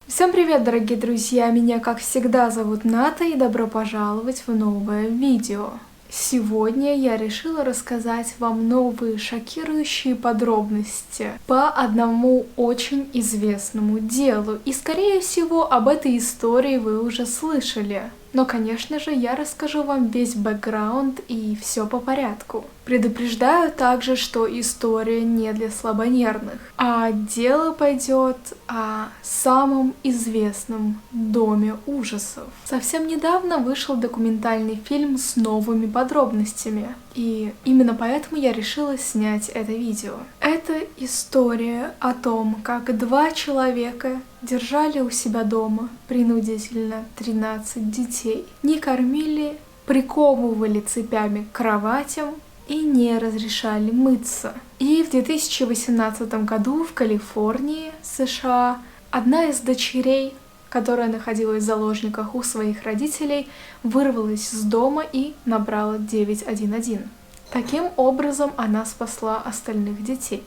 Всем привет, дорогие друзья! Меня, как всегда, зовут Ната, и добро пожаловать в новое видео. Сегодня я решила рассказать вам новые шокирующие подробности по одному очень известному делу. И, скорее всего, об этой истории вы уже слышали. Но, конечно же, я расскажу вам весь бэкграунд и все по порядку. Предупреждаю также, что история не для слабонервных, а дело пойдет о самом известном доме ужасов. Совсем недавно вышел документальный фильм с новыми подробностями, и именно поэтому я решила снять это видео. Это история о том, как два человека держали у себя дома принудительно 13 детей, не кормили, приковывали цепями к кроватям и не разрешали мыться. И в 2018 году в Калифорнии, США, одна из дочерей, которая находилась в заложниках у своих родителей, вырвалась из дома и набрала 911. Таким образом, она спасла остальных детей.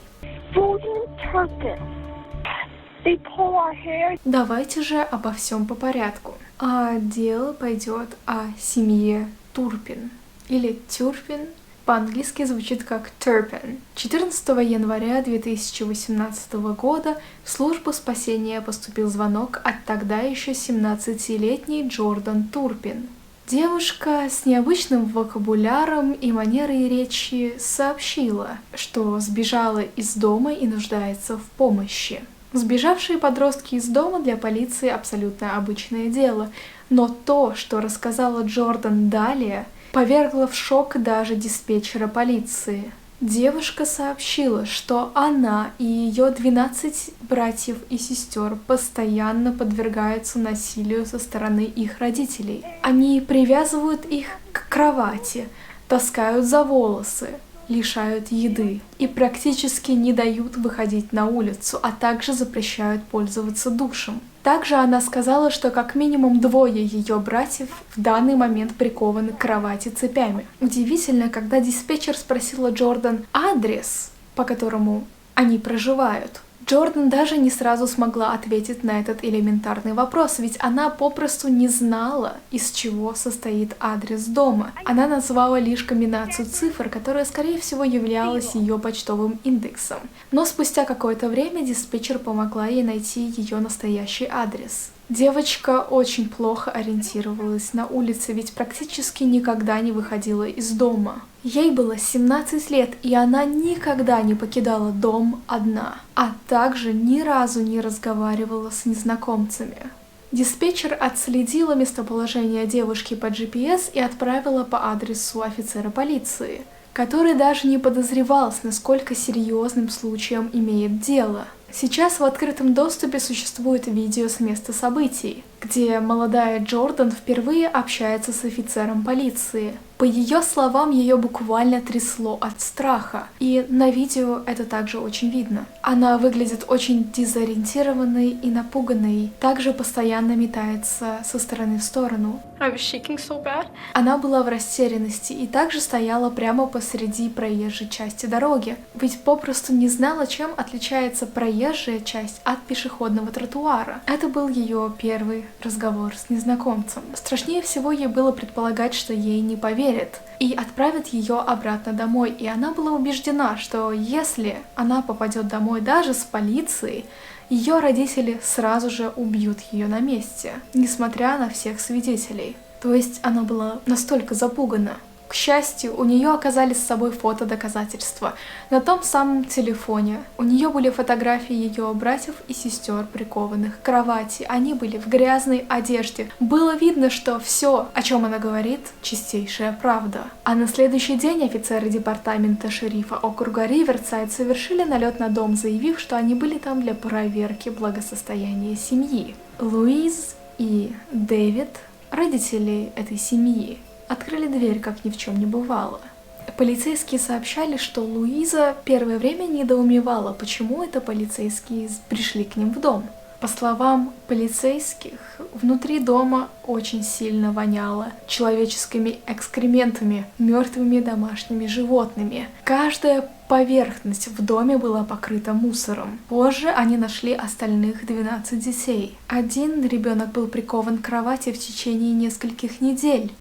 Давайте же обо всем по порядку. А дело пойдет о семье Турпин, или Тюрпин. По-английски звучит как Turpin. 14 января 2018 года в службу спасения поступил звонок от тогда еще 17-летней Джордан Турпин. Девушка с необычным вокабуляром и манерой речи сообщила, что сбежала из дома и нуждается в помощи. Сбежавшие подростки из дома для полиции абсолютно обычное дело, но то, что рассказала Джордан далее, повергло в шок даже диспетчера полиции. Девушка сообщила, что она и ее 12 братьев и сестер постоянно подвергаются насилию со стороны их родителей. Они привязывают их к кровати, таскают за волосы, лишают еды и практически не дают выходить на улицу, а также запрещают пользоваться душем. Также она сказала, что как минимум двое ее братьев в данный момент прикованы к кровати цепями. Удивительно, когда диспетчер спросила Джордан адрес, по которому они проживают, Джордан даже не сразу смогла ответить на этот элементарный вопрос, ведь она попросту не знала, из чего состоит адрес дома. Она назвала лишь комбинацию цифр, которая, скорее всего, являлась ее почтовым индексом. Но спустя какое-то время диспетчер помогла ей найти ее настоящий адрес. Девочка очень плохо ориентировалась на улице, ведь практически никогда не выходила из дома. Ей было 17 лет, и она никогда не покидала дом одна, а также ни разу не разговаривала с незнакомцами. Диспетчер отследила местоположение девушки по GPS и отправила по адресу офицера полиции, который даже не подозревал, с насколько серьезным случаем имеет дело. Сейчас в открытом доступе существует видео с места событий, где молодая Джордан впервые общается с офицером полиции. По ее словам, ее буквально трясло от страха, и на видео это также очень видно. Она выглядит очень дезориентированной и напуганной, также постоянно метается со стороны в сторону. I was shaking so bad. Она была в растерянности и также стояла прямо посреди проезжей части дороги, ведь попросту не знала, чем отличается проезжая часть от пешеходного тротуара. Это был ее первый разговор с незнакомцем. Страшнее всего ей было предполагать, что ей не поверят и отправят ее обратно домой, и она была убеждена, что если она попадет домой даже с полицией, ее родители сразу же убьют ее на месте, несмотря на всех свидетелей. То есть она была настолько запугана. К счастью, у нее оказались с собой фотодоказательства. На том самом телефоне у нее были фотографии ее братьев и сестер, прикованных к кровати. Они были в грязной одежде. Было видно, что все, о чем она говорит, чистейшая правда. А на следующий день офицеры департамента шерифа округа Риверсайд совершили налет на дом, заявив, что они были там для проверки благосостояния семьи. Луиз и Дэвид, родители этой семьи, открыли дверь, как ни в чем не бывало. Полицейские сообщали, что Луиза первое время недоумевала, почему это полицейские пришли к ним в дом. По словам полицейских, внутри дома очень сильно воняло человеческими экскрементами, мертвыми домашними животными. Каждая поверхность в доме была покрыта мусором. Позже они нашли остальных 12 детей. Один ребенок был прикован к кровати в течение нескольких недель.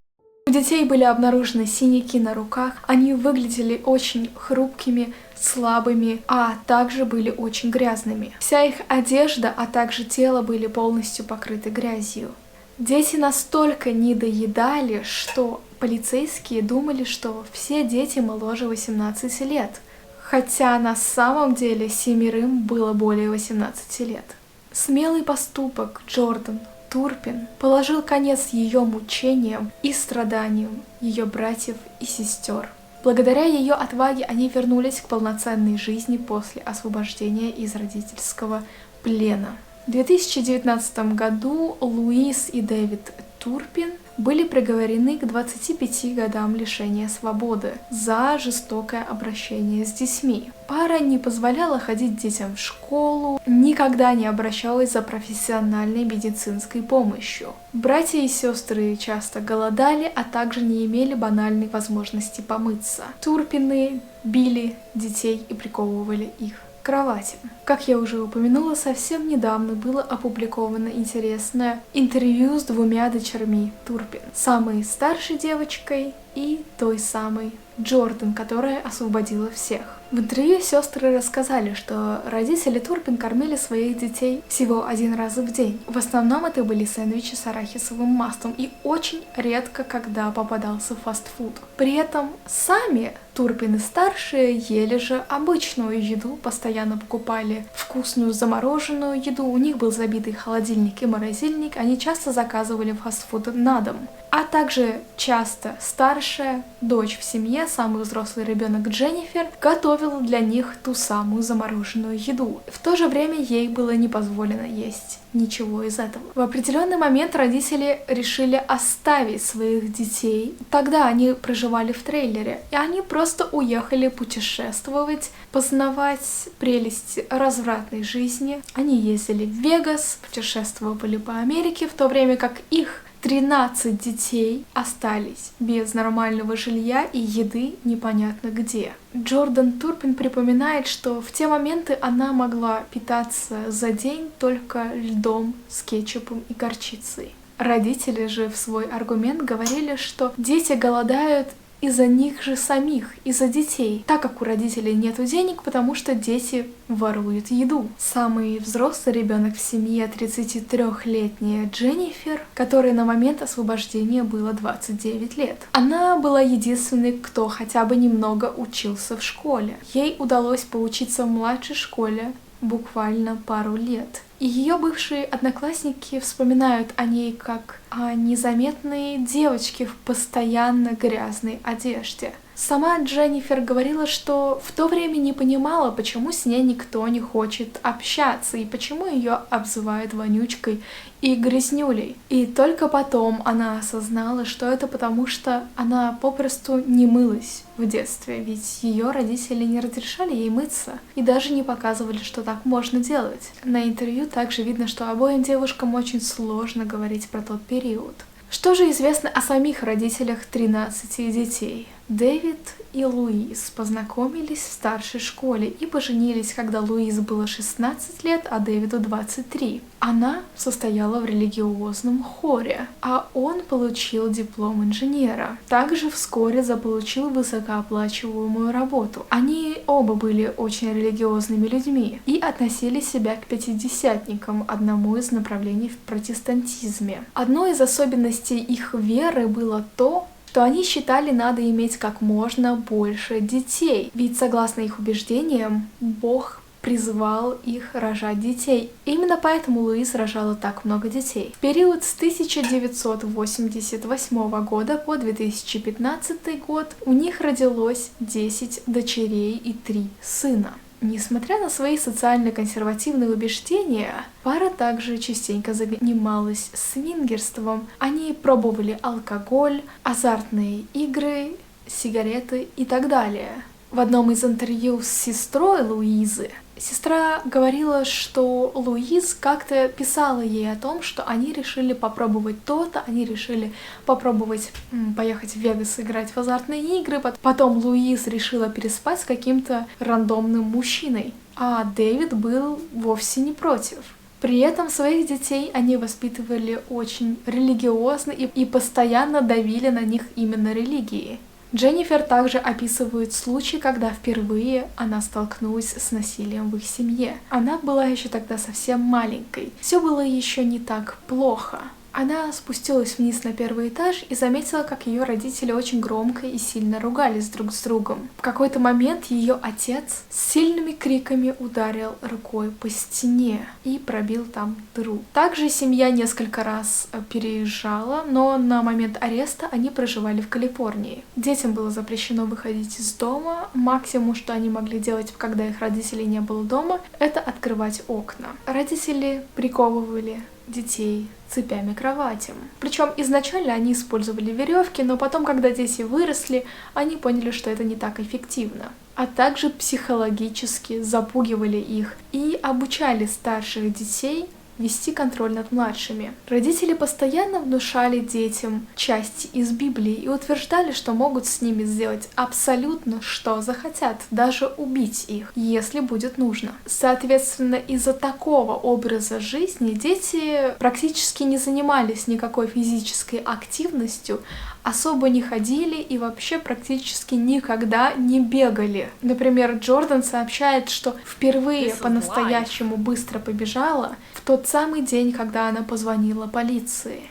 У детей были обнаружены синяки на руках, они выглядели очень хрупкими, слабыми, а также были очень грязными. Вся их одежда, а также тело были полностью покрыты грязью. Дети настолько недоедали, что полицейские думали, что все дети моложе 18 лет, хотя на самом деле 7 было более 18 лет. Смелый поступок Джордан Турпин положил конец ее мучениям и страданиям ее братьев и сестер. Благодаря ее отваге они вернулись к полноценной жизни после освобождения из родительского плена. В 2019 году Луиз и Дэвид Турпин были приговорены к 25 годам лишения свободы за жестокое обращение с детьми. Пара не позволяла ходить детям в школу, никогда не обращалась за профессиональной медицинской помощью. Братья и сестры часто голодали, а также не имели банальной возможности помыться. Турпины били детей и приковывали их к кровати. Как я уже упомянула, совсем недавно было опубликовано интересное интервью с 2 дочерьми Турпин, самой старшей девочкой и той самой Джордан, которая освободила всех. В интервью сестры рассказали, что родители Турпин кормили своих детей всего 1 раз в день. В основном это были сэндвичи с арахисовым маслом и очень редко когда попадался фастфуд. При этом сами Турпины старшие ели же обычную еду, постоянно покупали вкусную замороженную еду, у них был забитый холодильник и морозильник, они часто заказывали фастфуд на дом. А также часто старшая дочь в семье, самый взрослый ребенок Дженнифер, готовила для них ту самую замороженную еду. В то же время ей было не позволено есть ничего из этого. В определенный момент родители решили оставить своих детей. Тогда они проживали в трейлере, и они просто уехали путешествовать, познавать прелести развратной жизни. Они ездили в Вегас, путешествовали по Америке, в то время как их 13 детей остались без нормального жилья и еды непонятно где. Джордан Турпин припоминает, что в те моменты она могла питаться за день только льдом с кетчупом и горчицей. Родители же в свой аргумент говорили, что дети голодают из-за них же самих, из-за детей, так как у родителей нет денег, потому что дети воруют еду. Самый взрослый ребенок в семье, 33-летняя Дженнифер, которой на момент освобождения было 29 лет. Она была единственной, кто хотя бы немного учился в школе. Ей удалось поучиться в младшей школе буквально пару лет. И ее бывшие одноклассники вспоминают о ней как о незаметной девочке в постоянно грязной одежде. Сама Дженнифер говорила, что в то время не понимала, почему с ней никто не хочет общаться и почему ее обзывают вонючкой и грязнюлей. И только потом она осознала, что это потому, что она попросту не мылась в детстве, ведь ее родители не разрешали ей мыться и даже не показывали, что так можно делать. На интервью также видно, что обоим девушкам очень сложно говорить про тот период. Что же известно о самих родителях 13 детей? Дэвид и Луиз познакомились в старшей школе и поженились, когда Луиз было 16 лет, а Дэвиду 23. Она состояла в религиозном хоре, а он получил диплом инженера. Также вскоре заполучил высокооплачиваемую работу. Они оба были очень религиозными людьми и относили себя к пятидесятникам, одному из направлений в протестантизме. Одной из особенностей их веры было то, что они считали, надо иметь как можно больше детей. Ведь, согласно их убеждениям, Бог призвал их рожать детей. Именно поэтому Луиз рожала так много детей. В период с 1988 года по 2015 год у них родилось 10 дочерей и 3 сына. Несмотря на свои социально-консервативные убеждения, пара также частенько занималась свингерством. Они пробовали алкоголь, азартные игры, сигареты и так далее. В одном из интервью с сестрой Луизы Сестра говорила, что Луиз как-то писала ей о том, что они решили попробовать то-то, они решили попробовать поехать в Вегас играть в азартные игры, потом Луиз решила переспать с каким-то рандомным мужчиной, а Дэвид был вовсе не против. При этом своих детей они воспитывали очень религиозно и постоянно давили на них именно религией. Дженнифер также описывает случай, когда впервые она столкнулась с насилием в их семье. Она была еще тогда совсем маленькой. Все было еще не так плохо. Она спустилась вниз на первый этаж и заметила, как ее родители очень громко и сильно ругались друг с другом. В какой-то момент ее отец с сильными криками ударил рукой по стене и пробил там дыру. Также семья несколько раз переезжала, но на момент ареста они проживали в Калифорнии. Детям было запрещено выходить из дома. Максимум, что они могли делать, когда их родителей не было дома, это открывать окна. Родители приковывали детей цепями к кроватям. Причем изначально они использовали веревки, но потом, когда дети выросли, они поняли, что это не так эффективно. А также психологически запугивали их и обучали старших детей вести контроль над младшими. Родители постоянно внушали детям части из Библии и утверждали, что могут с ними сделать абсолютно что захотят, даже убить их, если будет нужно. Соответственно, из-за такого образа жизни дети практически не занимались никакой физической активностью, особо не ходили и вообще практически никогда не бегали. Например, Джордан сообщает, что впервые по-настоящему быстро побежала в тот самый день, когда она позвонила полиции.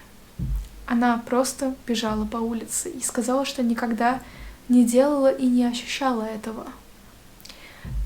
Она просто бежала по улице и сказала, что никогда не делала и не ощущала этого.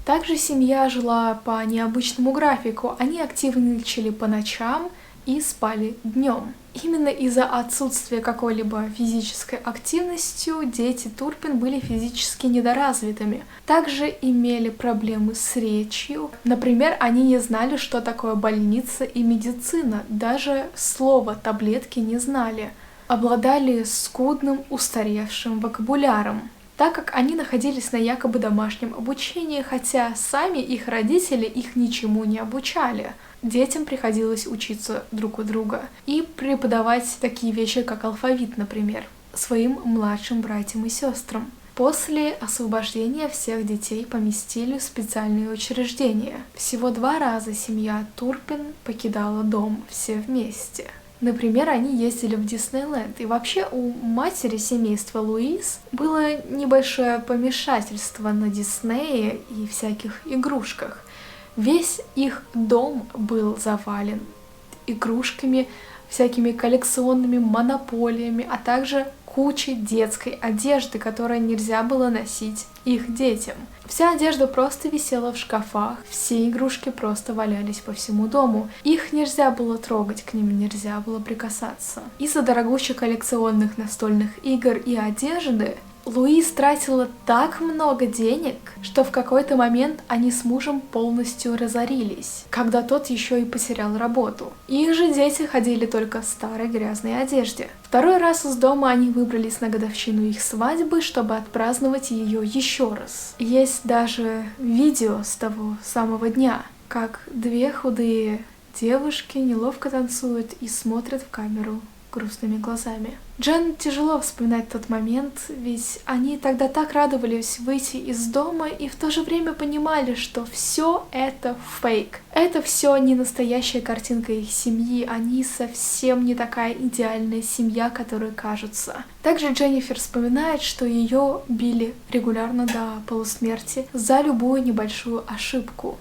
Также семья жила по необычному графику. Они активничали по ночам и спали днем. Именно из-за отсутствия какой-либо физической активности дети Турпин были физически недоразвитыми. Также имели проблемы с речью. Например, они не знали, что такое больница и медицина. Даже слова таблетки не знали. Обладали скудным устаревшим вокабуляром, так как они находились на якобы домашнем обучении, хотя сами их родители их ничему не обучали. Детям приходилось учиться друг у друга и преподавать такие вещи, как алфавит, например, своим младшим братьям и сестрам. После освобождения всех детей поместили в специальные учреждения. Всего 2 раза семья Турпин покидала дом все вместе. Например, они ездили в Диснейленд. И вообще у матери семейства Луиз было небольшое помешательство на Диснее и всяких игрушках. Весь их дом был завален игрушками, всякими коллекционными монополиями, а также кучей детской одежды, которую нельзя было носить их детям. Вся одежда просто висела в шкафах, все игрушки просто валялись по всему дому. Их нельзя было трогать, к ним нельзя было прикасаться. Из-за дорогущих коллекционных настольных игр и одежды Луиз тратила так много денег, что в какой-то момент они с мужем полностью разорились, когда тот еще и потерял работу. Их же дети ходили только в старой грязной одежде. Второй раз из дома они выбрались на годовщину их свадьбы, чтобы отпраздновать ее еще раз. Есть даже видео с того самого дня, как 2 худые девушки неловко танцуют и смотрят в камеру грустными глазами. Джен тяжело вспоминать тот момент, ведь они тогда так радовались выйти из дома и в то же время понимали, что все это фейк. Это все не настоящая картинка их семьи, они совсем не такая идеальная семья, которой кажутся. Также Дженнифер вспоминает, что ее били регулярно до полусмерти за любую небольшую ошибку.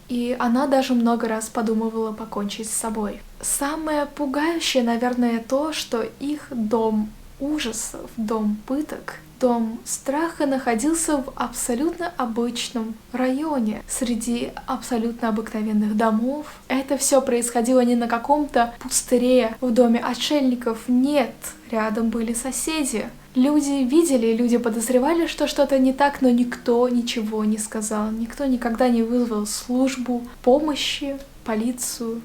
И она даже много раз подумывала покончить с собой. Самое пугающее, наверное, то, что их дом ужасов, дом пыток, дом страха находился в абсолютно обычном районе, среди абсолютно обыкновенных домов. Это все происходило не на каком-то пустыре в доме отшельников, нет, рядом были соседи. Люди видели, люди подозревали, что что-то не так, но никто ничего не сказал. Никто никогда не вызвал службу помощи, полицию,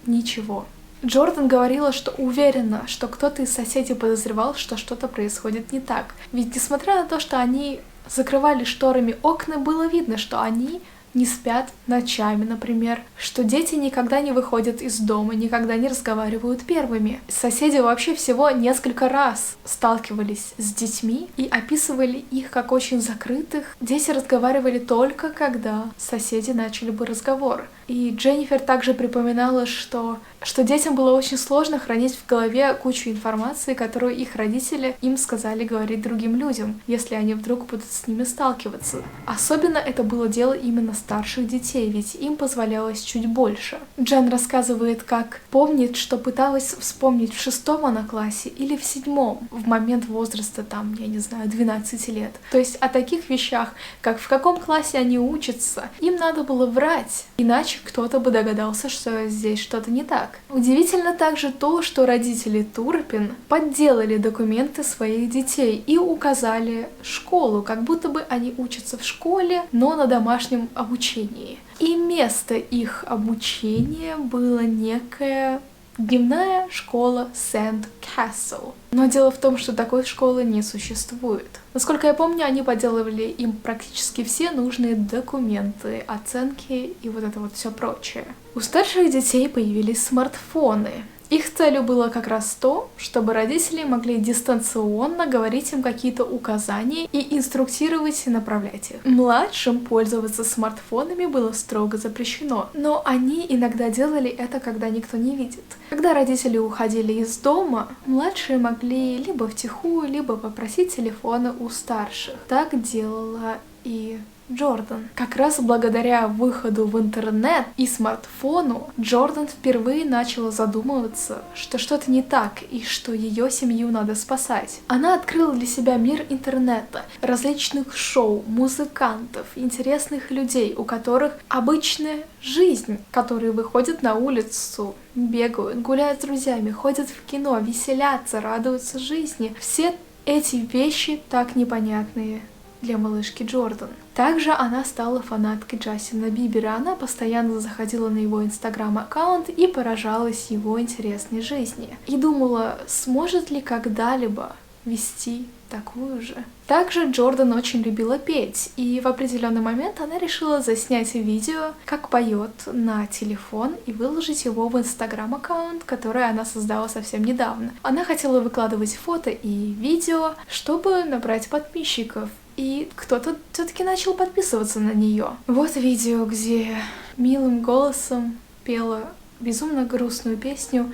ничего. Джордан говорила, что уверена, что кто-то из соседей подозревал, что что-то происходит не так. Ведь несмотря на то, что они закрывали шторами окна, было видно, что они не спят ночами, например, что дети никогда не выходят из дома, никогда не разговаривают первыми. Соседи вообще всего несколько раз сталкивались с детьми и описывали их как очень закрытых. Дети разговаривали только когда соседи начали бы разговор. И Дженнифер также припоминала, что детям было очень сложно хранить в голове кучу информации, которую их родители им сказали говорить другим людям, если они вдруг будут с ними сталкиваться. Особенно это было дело именно старших детей, ведь им позволялось чуть больше. Джен рассказывает, как помнит, что пыталась вспомнить в 6 она классе или в 7, в момент возраста, там, я не знаю, 12 лет. То есть о таких вещах, как в каком классе они учатся, им надо было врать, иначе кто-то бы догадался, что здесь что-то не так. Удивительно также то, что родители Турпин подделали документы своих детей и указали школу, как будто бы они учатся в школе, но на домашнем обучении. И место их обучения было некая дневная школа Сент-Касл. Но дело в том, что такой школы не существует. Насколько я помню, они подделывали им практически все нужные документы, оценки и вот это вот все прочее. У старших детей появились смартфоны. Их целью было как раз то, чтобы родители могли дистанционно говорить им какие-то указания и инструктировать и направлять их. Младшим пользоваться смартфонами было строго запрещено, но они иногда делали это, когда никто не видит. Когда родители уходили из дома, младшие могли либо втихую, либо попросить телефона у старших. Так делала и Джордан. Как раз благодаря выходу в интернет и смартфону Джордан впервые начала задумываться, что что-то не так и что ее семью надо спасать. Она открыла для себя мир интернета, различных шоу, музыкантов, интересных людей, у которых обычная жизнь, которые выходят на улицу, бегают, гуляют с друзьями, ходят в кино, веселятся, радуются жизни. Все эти вещи так непонятные для малышки Джордан. Также она стала фанаткой Джастина Бибера. Она постоянно заходила на его инстаграм-аккаунт и поражалась его интересной жизни. И думала, сможет ли когда-либо вести такую же. Также Джордан очень любила петь, и в определенный момент она решила заснять видео, как поет, на телефон и выложить его в инстаграм-аккаунт, который она создала совсем недавно. Она хотела выкладывать фото и видео, чтобы набрать подписчиков. И кто-то все-таки начал подписываться на нее. Вот видео, где милым голосом пела безумно грустную песню.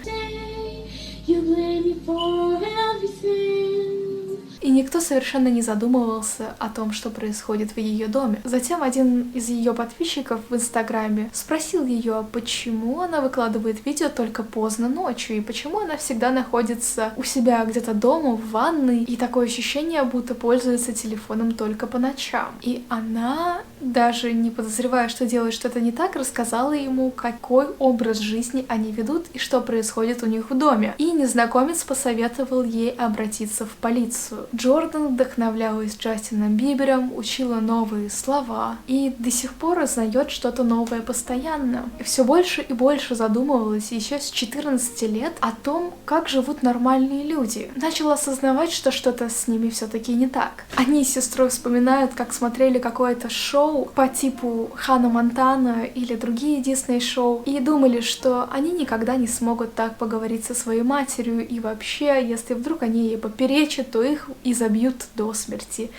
И никто совершенно не задумывался о том, что происходит в ее доме. Затем один из ее подписчиков в Инстаграме спросил ее, почему она выкладывает видео только поздно ночью, и почему она всегда находится у себя где-то дома, в ванной, и такое ощущение, будто пользуется телефоном только по ночам. И она, даже не подозревая, что делает что-то не так, рассказала ему, какой образ жизни они ведут и что происходит у них в доме. И незнакомец посоветовал ей обратиться в полицию. Джордан вдохновлялась Джастином Бибером, учила новые слова и до сих пор узнает что-то новое постоянно. Все больше и больше задумывалась еще с 14 лет о том, как живут нормальные люди. Начала осознавать, что что-то с ними все-таки не так. Они с сестрой вспоминают, как смотрели какое-то шоу по типу Ханна Монтана или другие Дисней-шоу и думали, что они никогда не смогут так поговорить со своей матерью и вообще, если вдруг они ей поперечат, то их изобьют до смерти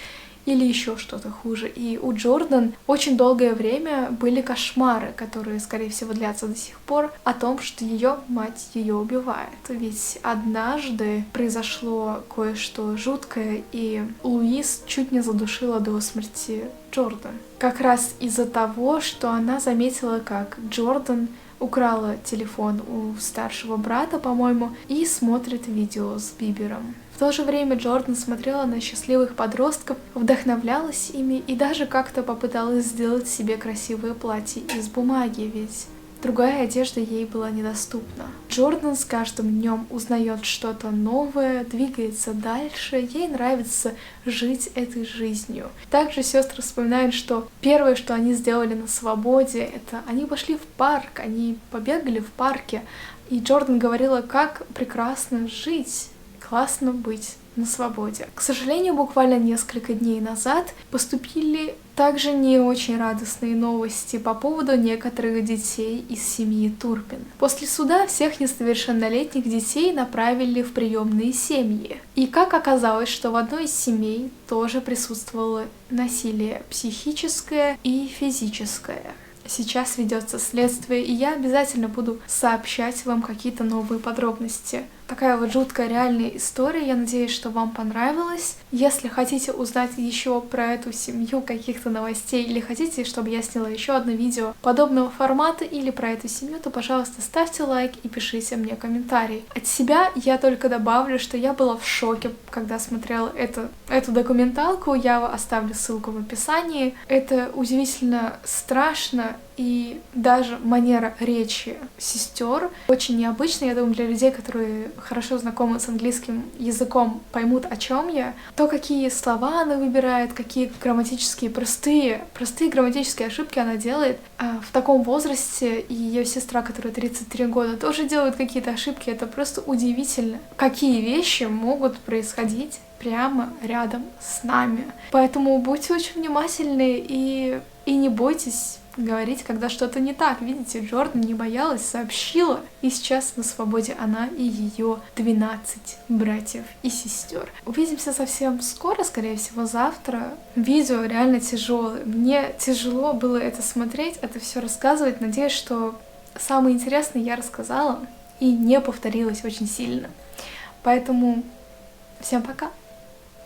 или еще что-то хуже. И у Джордан очень долгое время были кошмары, которые, скорее всего, длятся до сих пор, о том, что ее мать ее убивает. Ведь однажды произошло кое-что жуткое, и Луиз чуть не задушила до смерти Джордан. Как раз из-за того, что она заметила, как Джордан украла телефон у старшего брата, по-моему, и смотрит видео с Бибером. В то же время Джордан смотрела на счастливых подростков, вдохновлялась ими и даже как-то попыталась сделать себе красивое платье из бумаги, ведь другая одежда ей была недоступна. Джордан с каждым днем узнает что-то новое, двигается дальше, ей нравится жить этой жизнью. Также сестры вспоминают, что первое, что они сделали на свободе, это они пошли в парк, они побегали в парке, и Джордан говорила, как прекрасно жить, классно быть на свободе. К сожалению, буквально несколько дней назад поступили также не очень радостные новости по поводу некоторых детей из семьи Турпин. После суда всех несовершеннолетних детей направили в приемные семьи. И как оказалось, что в одной из семей тоже присутствовало насилие психическое и физическое. Сейчас ведется следствие, и я обязательно буду сообщать вам какие-то новые подробности. Такая вот жуткая реальная история, я надеюсь, что вам понравилось. Если хотите узнать еще про эту семью, каких-то новостей, или хотите, чтобы я сняла еще одно видео подобного формата или про эту семью, то, пожалуйста, ставьте лайк и пишите мне комментарий. От себя я только добавлю, что я была в шоке, когда смотрела эту документалку, я оставлю ссылку в описании. Это удивительно страшно, и даже манера речи сестер очень необычная. Я думаю, для людей, которые хорошо знакомы с английским языком, поймут, о чем я. То, какие слова она выбирает, какие грамматические простые грамматические ошибки она делает в таком возрасте, и ее сестра, которая 33 года, тоже делает какие-то ошибки. Это просто удивительно, какие вещи могут происходить прямо рядом с нами. Поэтому будьте очень внимательны и не бойтесь говорить, когда что-то не так. Видите, Джордан не боялась, сообщила, и сейчас на свободе она и ее 12 братьев и сестер. Увидимся совсем скоро, скорее всего, завтра. Видео реально тяжелое. Мне тяжело было это смотреть, это все рассказывать. Надеюсь, что самое интересное я рассказала и не повторилась очень сильно. Поэтому всем пока!